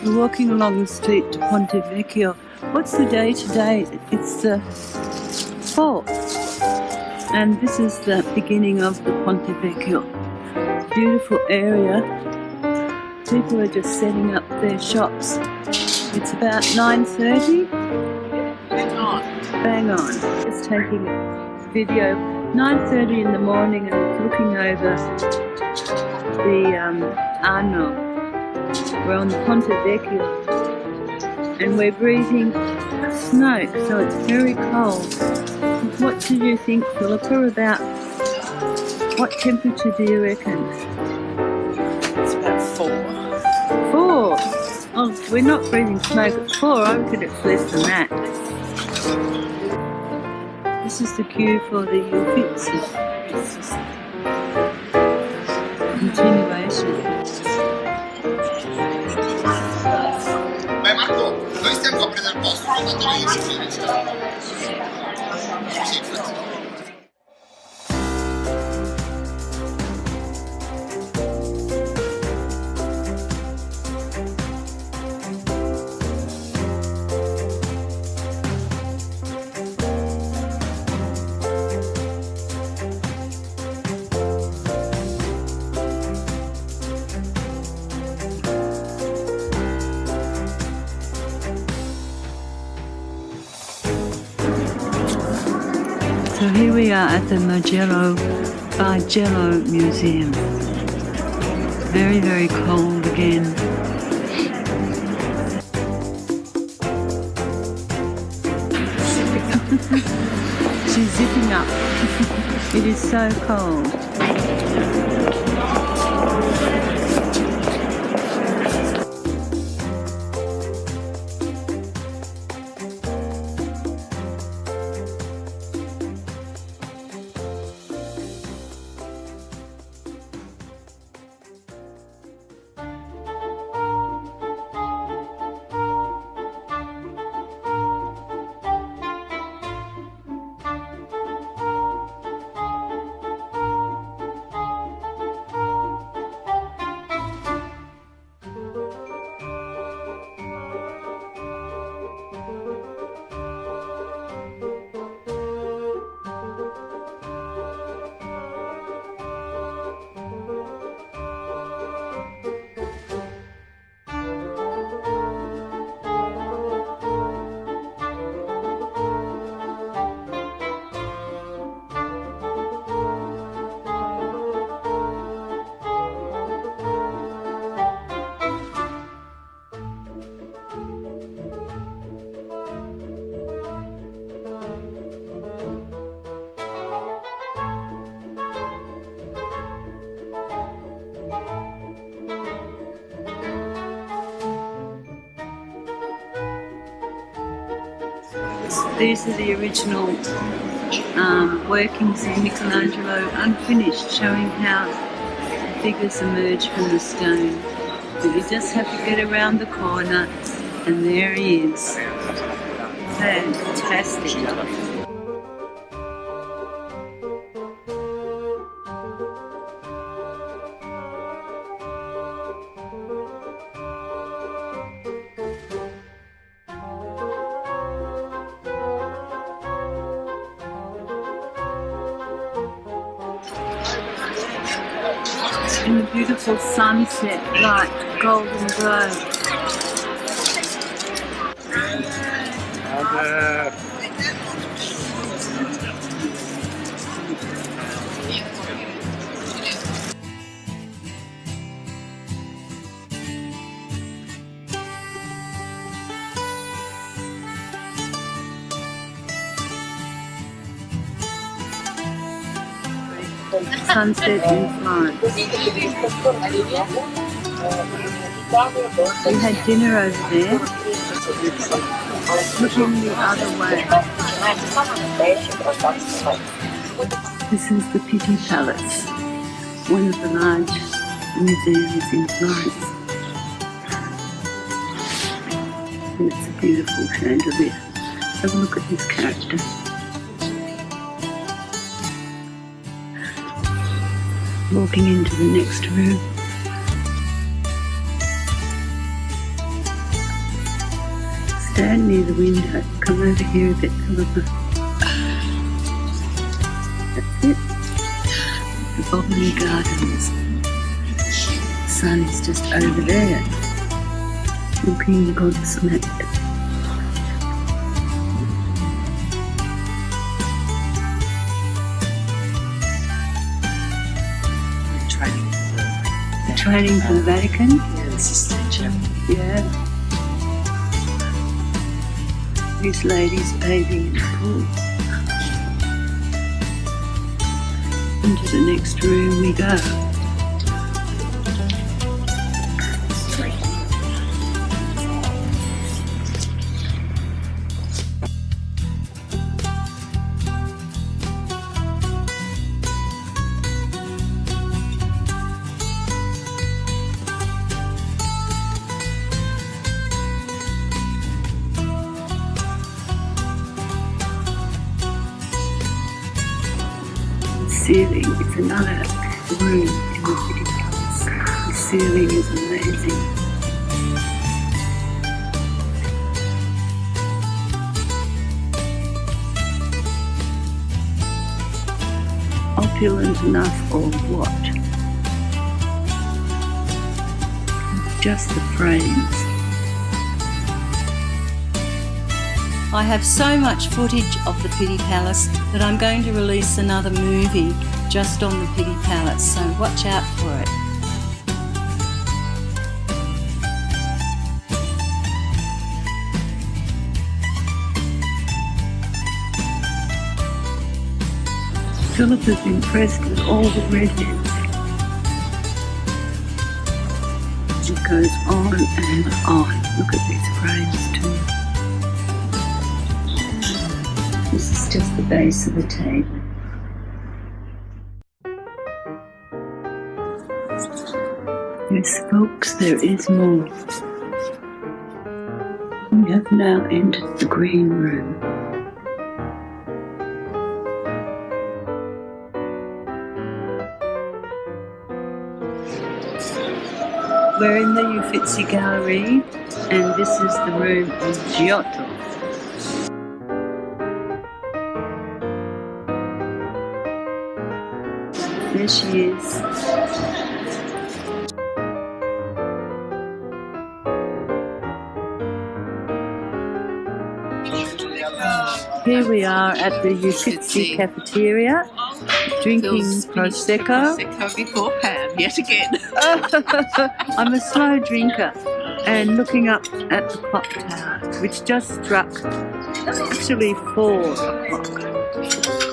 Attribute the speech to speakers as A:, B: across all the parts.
A: We're walking along the street to Ponte Vecchio. What's the day today? It's the 4th. And this is the beginning of the Ponte Vecchio. Beautiful area. People are just setting up their shops. It's about 9:30. Bang on. Just taking a video. 9:30 in the morning and it's looking over the Arno. We're on the Ponte Vecchio and we're breathing smoke, so it's very cold. What do you think, Philippa, about what temperature do you reckon?
B: It's about 4.
A: 4? Oh, we're not breathing smoke at 4. I reckon it's less than that. This is the queue for the Uffizi. Continuation.
C: Beh Marco, noi stiamo a prendere il posto, sono andato io su Sì, infatti.
A: So here we are at the Bargello Museum. Very, very cold again. She's zipping up. It is so cold. These are the original workings of Michelangelo, unfinished, showing how figures emerge from the stone. But you just have to get around the corner and there he is. Fantastic. In the beautiful sunset light, golden glow. Sunset in Florence. We had dinner over there looking the other way. This is the Pitti Palace, one of the large museums in Florence. And it's a beautiful chandelier. Have a look at this character. Walking into the next room. Stand near the window. Come over here a bit, Philippa. That's it. The Botany Gardens. The sun is just over there, looking gobsmacked. Training for the Vatican?
B: Yeah, this is teacher.
A: Yeah. This lady's bathing in the pool. Into the next room we go. The ceiling is another room in the Pitti Palace. The ceiling is amazing. Opulent enough or what? Just the frames.
D: I have so much footage of the Pitti Palace that I'm going to release another movie just on the Pitti Palace, so watch out for it.
A: Philippa's impressed with all the redheads. It goes on and on. Look at these frames too. This is just the base of the table. Yes, folks, there is more. We have now entered the green room. We're in the Uffizi Gallery, and this is the room of Giotto. There she is. Here we are at the Uffizi cafeteria, drinking Prosecco.
B: Prosecco before Pam, yet again.
A: I'm a slow drinker, and looking up at the clock tower, which just struck actually 4 o'clock.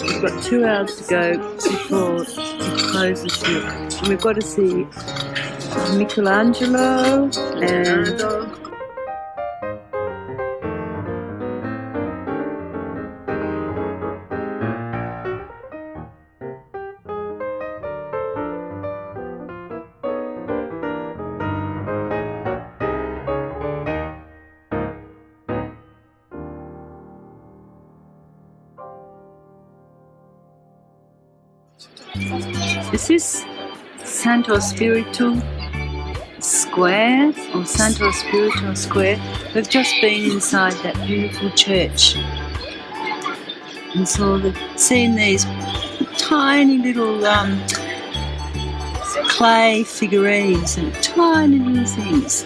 A: We've got 2 hours to go before it closes here. And we've got to see Michelangelo and this is Santo Spirito Square, or Santo Spirito Square. We've just been inside that beautiful church and seen these tiny little clay figurines and tiny little things.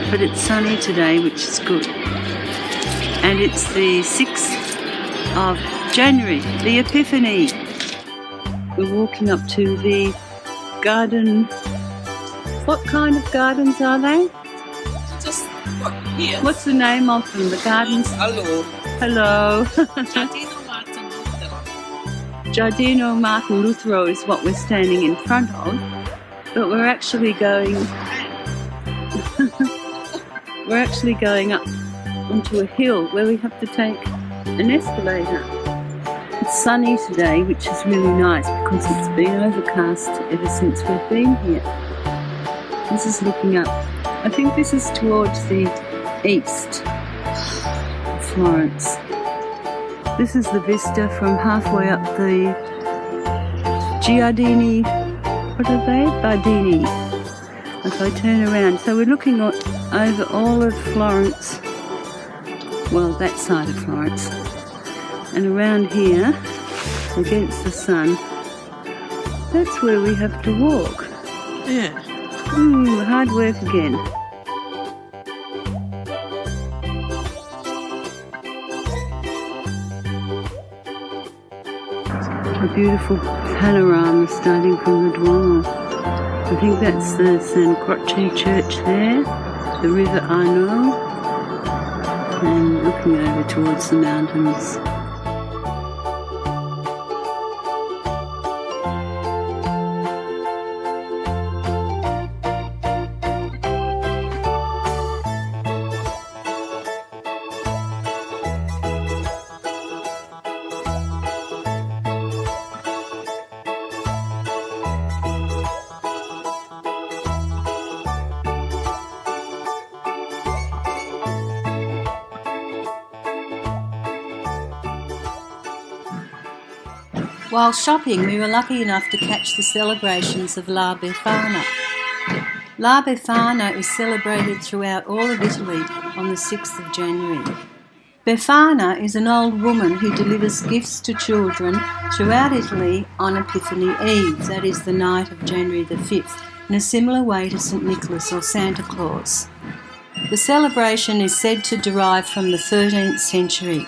A: But it's sunny today, which is good. And it's the 6th of January, the Epiphany. We're walking up to the garden. What kind of gardens are they?
B: Just here.
A: What's the name of them? The gardens?
B: Hello.
A: Hello. Giardino Martin Lutero is what we're standing in front of, but we're actually going up onto a hill where we have to take an escalator. It's sunny today, which is really nice because it's been overcast ever since we've been here. This is looking up. I think this is towards the east of Florence. This is the vista from halfway up the Giardini, what are they? Bardini. If I turn around. So we're looking over all of Florence, well, that side of Florence. And around here, against the sun, that's where we have to walk.
B: Yeah.
A: Hard work again. A beautiful panorama starting from the Duomo. I think that's the San Croce Church there, the River Arno, and looking over towards the mountains.
D: While shopping, we were lucky enough to catch the celebrations of La Befana. La Befana is celebrated throughout all of Italy on the 6th of January. Befana is an old woman who delivers gifts to children throughout Italy on Epiphany Eve, that is the night of January the 5th, in a similar way to St. Nicholas or Santa Claus. The celebration is said to derive from the 13th century.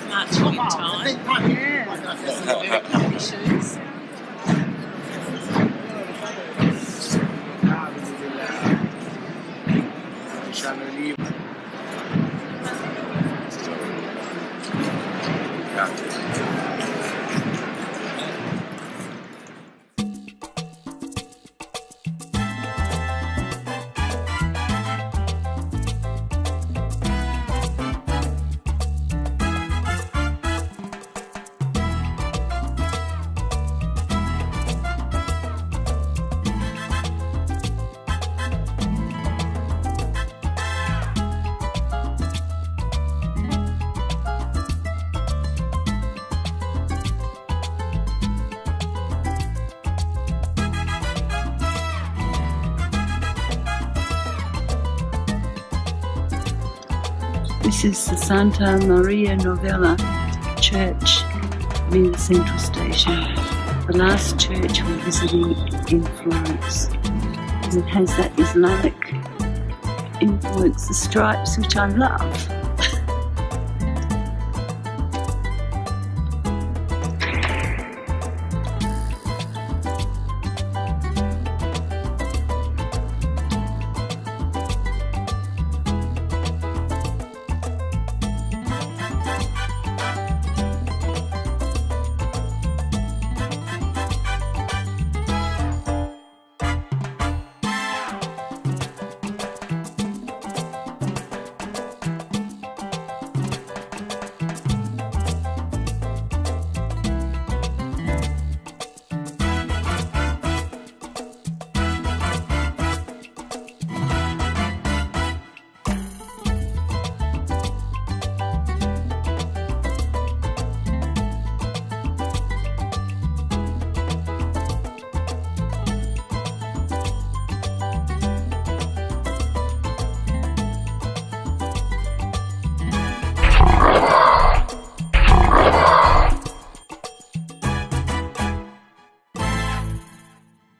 B: Marching in time. Yeah. Shoes.
A: This is the Santa Maria Novella Church near the Central Station, the last church we're visiting in Florence. And it has that Islamic influence, the stripes, which I love.